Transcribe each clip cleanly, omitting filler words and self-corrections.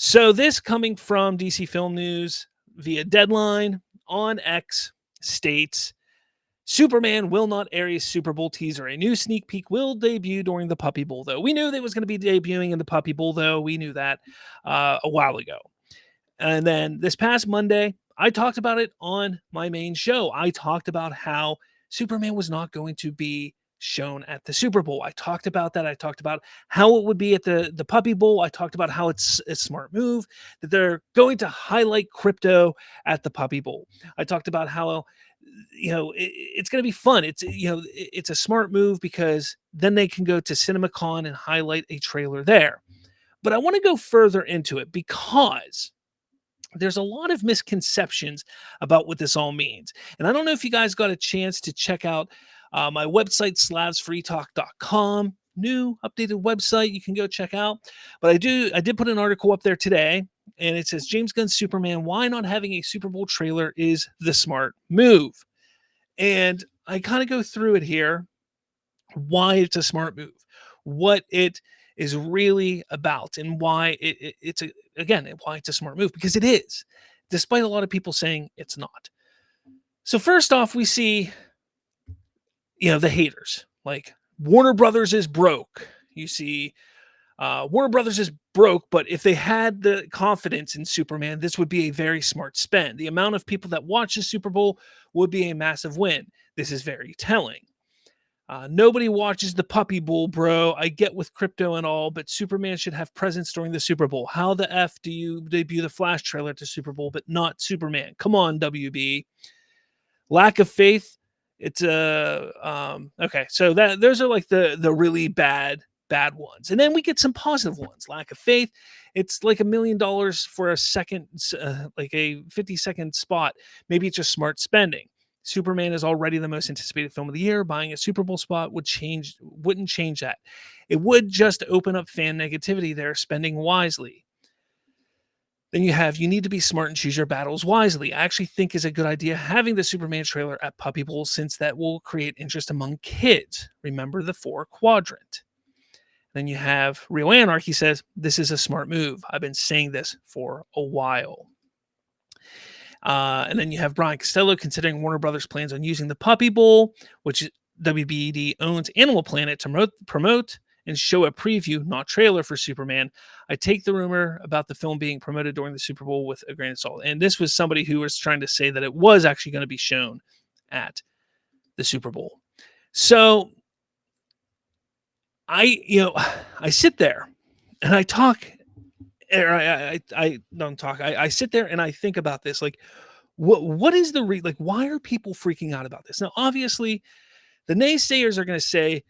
So this coming from DC Film News via Deadline on X states Superman will not air a Super Bowl teaser. A new sneak peek will debut during the Puppy Bowl, though. We knew they was going to be debuting in the Puppy Bowl, though. We knew that a while ago. And then this past Monday, I talked about it on my main show. I talked about how Superman was not going to be shown at the Super Bowl. I talked about that. I talked about how it would be at the Puppy Bowl. I talked about how it's a smart move that they're going to highlight crypto at the Puppy Bowl. I talked about how it's going to be fun. It's a smart move because then they can go to CinemaCon and highlight a trailer there. But I want to go further into it because there's a lot of misconceptions about what this all means. And I don't know if you guys got a chance to check out my website, slavsfreetalk.com. New updated website you can go check out. But I did put an article up there today, and it says James Gunn's Superman, why not having a Super Bowl trailer is the smart move. And I kind of go through it here, why it's a smart move, what it is really about, and why why it's a smart move, because it is, despite a lot of people saying it's not. So first off, we see, the haters, like Warner Brothers is broke. You see, Warner Brothers is broke, but if they had the confidence in Superman, this would be a very smart spend. The amount of people that watch the Super Bowl would be a massive win. This is very telling. Nobody watches the Puppy Bowl, bro. I get with crypto and all, but Superman should have presence during the Super Bowl. How the F do you debut the Flash trailer to Super Bowl, but not Superman? Come on, WB. Lack of faith. It's okay. So those are like the really bad ones, and then we get some positive ones. Lack of faith. It's like $1 million for a second, like a 50-second spot. Maybe it's just smart spending. Superman is already the most anticipated film of the year. Buying a Super Bowl spot wouldn't change that. It would just open up fan negativity there, spending wisely. Then you need to be smart and choose your battles wisely. I actually think is a good idea having the Superman trailer at Puppy Bowl, since that will create interest among kids. Remember the 4 quadrant. Then you have Real Anarchy says, this is a smart move. I've been saying this for a while. And then you have Brian Costello considering Warner Brothers plans on using the Puppy Bowl, which WBD owns Animal Planet, to promote and show a preview, not trailer, for Superman. I take the rumor about the film being promoted during the Super Bowl with a grain of salt. And this was somebody who was trying to say that it was actually going to be shown at the Super Bowl. So I sit there and I talk. I don't talk. I sit there and I think about this. Like, what is the why are people freaking out about this? Now, obviously, the naysayers are going to say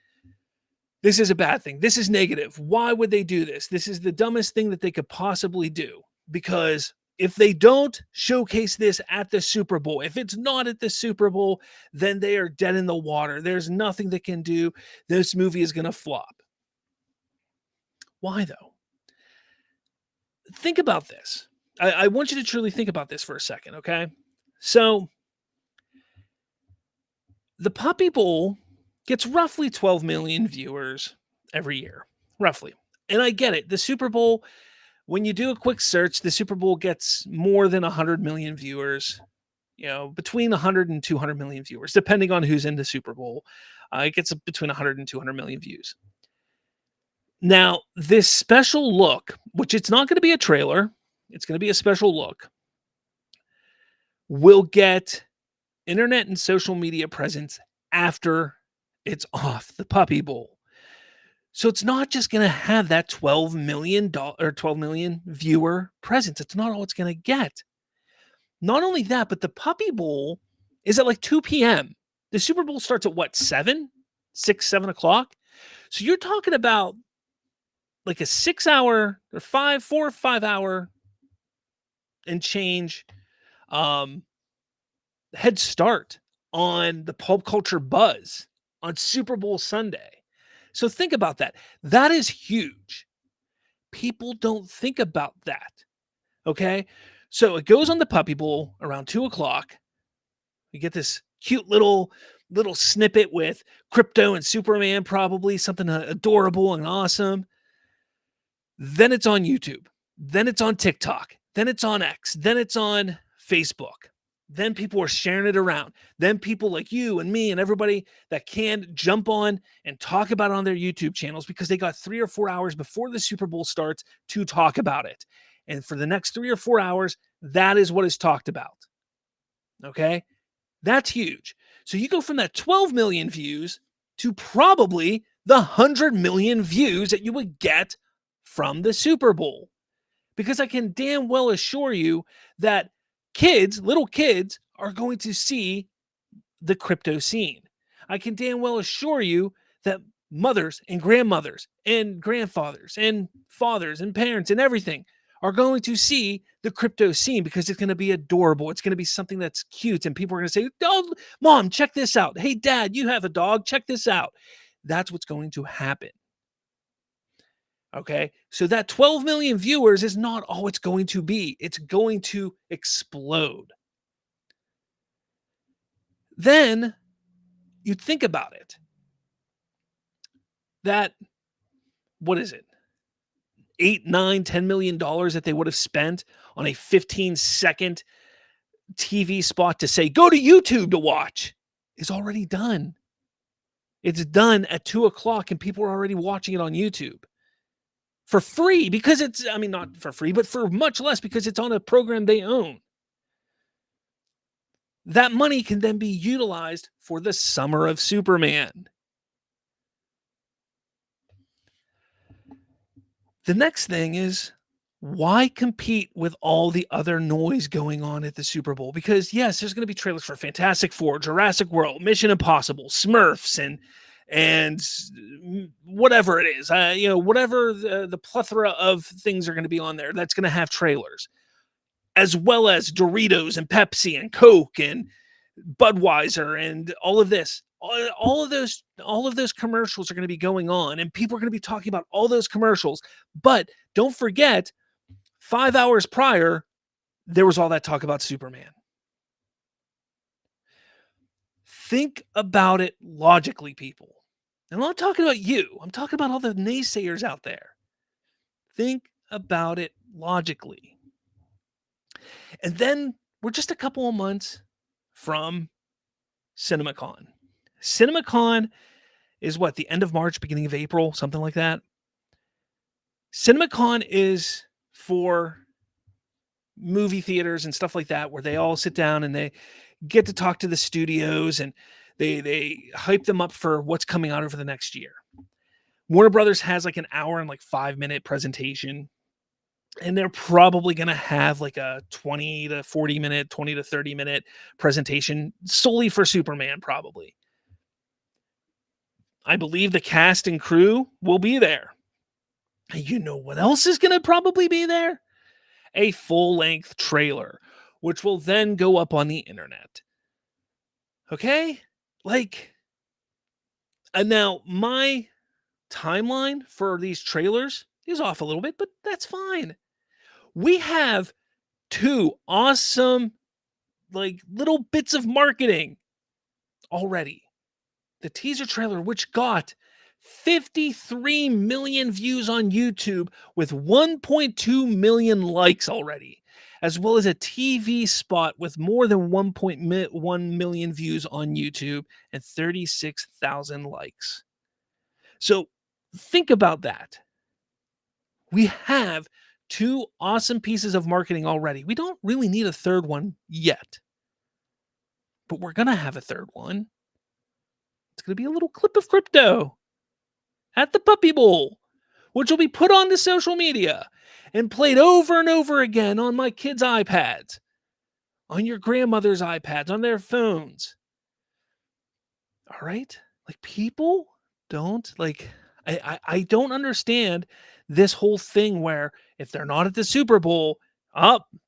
this is a bad thing. This is negative. Why would they do this? This is the dumbest thing that they could possibly do. Because if they don't showcase this at the Super Bowl, if it's not at the Super Bowl, then they are dead in the water. There's nothing they can do. This movie is going to flop. Why though? Think about this. I want you to truly think about this for a second, okay? So, the Puppy Bowl gets roughly 12 million viewers every year, roughly. And I get it. The Super Bowl, when you do a quick search, the Super Bowl gets more than 100 million viewers, between 100 and 200 million viewers, depending on who's in the Super Bowl. It gets between 100 and 200 million views. Now, this special look, which it's not going to be a trailer, it's going to be a special look, will get internet and social media presence after it's off the Puppy Bowl. So it's not just going to have that 12 million viewer presence. It's not all it's going to get. Not only that, but the Puppy Bowl is at like 2 p.m. The Super Bowl starts at what, 7 o'clock? So you're talking about like a 6 hour or 4 or 5 hour and change head start on the pop culture buzz on Super Bowl Sunday. So think about that. That is huge. People don't think about that. Okay. So it goes on the Puppy Bowl around 2 o'clock. We get this cute little snippet with crypto and Superman, probably something adorable and awesome. Then it's on YouTube. Then it's on TikTok. Then it's on X. Then it's on Facebook. Then people are sharing it around. Then people like you and me and everybody that can jump on and talk about it on their YouTube channels because they got 3 or 4 hours before the Super Bowl starts to talk about it. And for the next 3 or 4 hours, that is what is talked about. Okay. That's huge. So you go from that 12 million views to probably the 100 million views that you would get from the Super Bowl. Because I can damn well assure you that kids, little kids, are going to see the crypto scene. I can damn well assure you that mothers and grandmothers and grandfathers and fathers and parents and everything are going to see the crypto scene because it's going to be adorable. It's going to be something that's cute. And people are going to say, "Oh, mom, check this out. Hey, dad, you have a dog. Check this out." That's what's going to happen. Okay. So that 12 million viewers is not all it's going to be, it's going to explode. Then you think about it that, what is it? 8, 9, $10 million that they would have spent on a 15-second TV spot to say, go to YouTube to watch is already done. It's done at 2 o'clock and people are already watching it on YouTube for free because it's, I mean, not for free, but for much less because it's on a program they own. That money can then be utilized for the Summer of Superman. The next thing is, why compete with all the other noise going on at the Super Bowl? Because yes, there's going to be trailers for Fantastic Four, Jurassic World, Mission Impossible, Smurfs, and whatever it is, whatever the plethora of things are going to be on there. That's going to have trailers, as well as Doritos and Pepsi and Coke and Budweiser and all of this. All of those commercials are going to be going on, and people are going to be talking about all those commercials. But don't forget, 5 hours prior, there was all that talk about Superman. Think about it logically, people. And I'm not talking about you. I'm talking about all the naysayers out there. Think about it logically. And then we're just a couple of months from CinemaCon. CinemaCon is what, the end of March, beginning of April, something like that. CinemaCon is for movie theaters and stuff like that, where they all sit down and they get to talk to the studios and they hype them up for what's coming out over the next year. Warner Brothers has like an hour and like 5-minute presentation, and they're probably going to have like a 20 to 40 minute, 20 to 30 minute presentation solely for Superman, probably. I believe the cast and crew will be there. And you know what else is going to probably be there? A full-length trailer, which will then go up on the internet. Okay? And now my timeline for these trailers is off a little bit, but that's fine. We have 2 awesome, little bits of marketing already. The teaser trailer, which got 53 million views on YouTube with 1.2 million likes already, as well as a TV spot with more than 1.1 million views on YouTube and 36,000 likes. So think about that. We have 2 awesome pieces of marketing already. We don't really need a third one yet, but we're going to have a third one. It's going to be a little clip of crypto at the Puppy Bowl, which will be put onto social media and played over and over again on my kids' iPads, on your grandmother's iPads, on their phones. All right? People don't, I don't understand this whole thing where if they're not at the Super Bowl,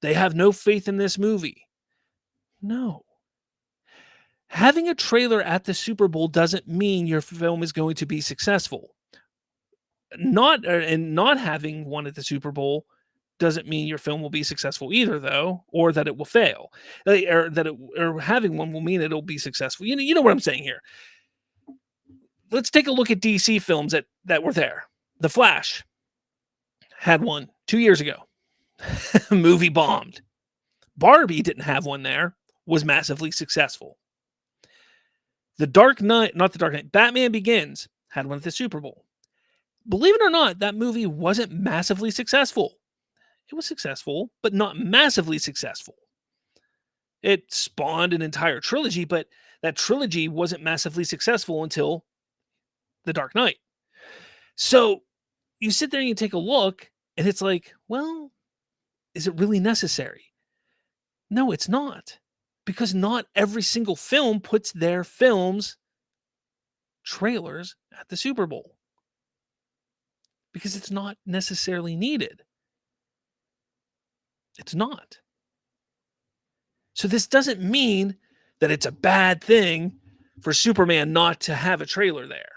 they have no faith in this movie. No. Having a trailer at the Super Bowl doesn't mean your film is going to be successful. Not having one at the Super Bowl doesn't mean your film will be successful either, though, or that it will fail, or having one will mean it'll be successful. You know what I'm saying here. Let's take a look at DC films that were there. The Flash had one 2 years ago. Movie bombed. Barbie didn't have one there, was massively successful. The Dark Knight, not the Dark Knight, Batman Begins had one at the Super Bowl. Believe it or not, that movie wasn't massively successful. It was successful, but not massively successful. It spawned an entire trilogy, but that trilogy wasn't massively successful until The Dark Knight. So you sit there and you take a look, and it's like, well, is it really necessary? No, it's not. Because not every single film puts their films trailers at the Super Bowl. Because it's not necessarily needed. It's not. So this doesn't mean that it's a bad thing for Superman not to have a trailer there.